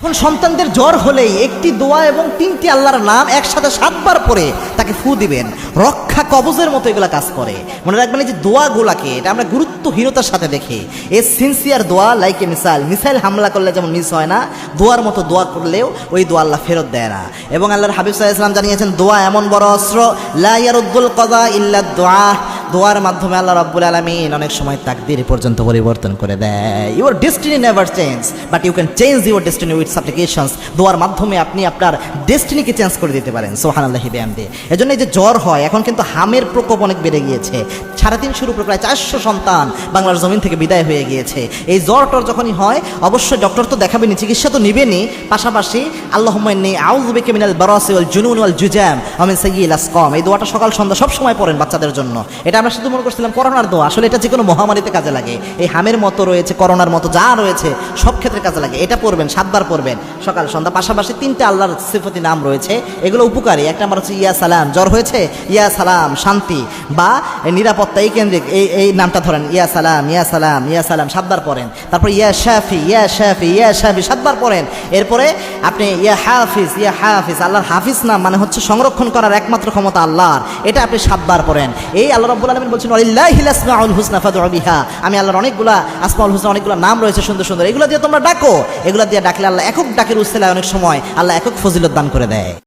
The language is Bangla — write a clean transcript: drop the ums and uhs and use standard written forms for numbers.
এখন সন্তানদের জ্বর হলেই একটি দোয়া এবং তিনটি আল্লাহর নাম একসাথে 7 বার পরে তাকে ফু দিবেন, রক্ষা কবজের মতো এগুলা কাজ করে। মনে রাখবেন এই যে দোয়াগুলাকে এটা আমরা গুরুত্বহীনতার সাথে দেখি। এই সিনসিয়ার দোয়া লাইকে মিসাইল হামলা করলে যেমন মিস হয় না, দোয়ার মতো দোয়া করলেও ওই দোয়া আল্লাহ ফেরত দেয় না। এবং আল্লাহর হাবিব সাল্লাল্লাহু আলাইহি ওয়াসাল্লাম জানিয়েছেন দোয়া এমন বড় অস্ত্র, লা ইয়ারুদ্দুল কাযা ইল্লা দুআ। দোয়ার মাধ্যমে আল্লাহ রাব্বুল আলামিন অনেক সময় তাকদীর পর্যন্ত পরিবর্তন করে দেয়। Your destiny never change but you can change your destiny with supplications. দোয়ার মাধ্যমে আপনি আপনার ডেস্টিনিকে চেঞ্জ করে দিতে পারেন। সুবহানাল্লাহি বিহামদি। এজন্য এই যে জ্বর হয়, এখন কিন্তু হামের প্রকোপ অনেক বেড়ে গিয়েছে। 350 উপরে প্রায় 400 সন্তান বাংলার জমিন থেকে বিদায় হয়ে গিয়েছে। এই জ্বর টর যখনই হয় অবশ্যই ডক্টর তো দেখাবেনি, চিকিৎসা তো নিবেনই, পাশাপাশি আল্লাহুম্মা ইন্নী আউযু বিকা মিনাল বারাসি ওয়াল জুনুন ওয়াল জুজাম ওয়া মিন সাইয়্যিল আসকাম। এই দোয়াটা সকাল সন্ধ্যা সব সময় পড়েন বাচ্চাদের জন্য। এটা আমরা শুধু মনে করছিলাম করোনার দোয়া, আসলে এটা যে কোনো মহামারীতে কাজে লাগে। এই হামের মতো রয়েছে, করোনার মতো যা রয়েছে সব ক্ষেত্রে কাজে লাগে। এটা পড়বেন, 7 বার পড়বেন সকাল সন্ধ্যা। পাশাপাশি 3টা আল্লাহর সিফাতি নাম রয়েছে, এগুলো উপকারী। একটা আমার হচ্ছে ইয়া সালাম, জ্বর হয়েছে ইয়া সালাম শান্তি বা নিরাপত্তা, এই কেন্দ্রিক এই নামটা ধরেন, ইয়া সালাম ইয়া সালাম ইয়া সালাম 7 বার পড়েন। তারপর ইয়া শাফি ইয়া শাফি ইয়া শাফি 7 বার পড়েন। এরপরে আপনি ইয়া হাফিজ ইয়া হাফিজ, আল্লাহর হাফিজ নাম মানে হচ্ছে সংরক্ষণ করার একমাত্র ক্ষমতা আল্লাহর, এটা আপনি 7 বার পড়েন। এই আল্লাহ রাব্বুল আলামিন বলছেন ওয়ালিল্লাহিল আসমাউল হুসনা ফাদউ বিহা। আমি আল্লাহর অনেকগুলা আসমাউল হুসনা, অনেকগুলো নাম রয়েছে সুন্দর সুন্দর, এগুলো দিয়ে তোমরা ডাকো। এগুলো দিয়ে ডাকলে আল্লাহ একক ডাকের উসিলায় অনেক সময় আল্লাহ একক ফজিলত দান করে দেয়।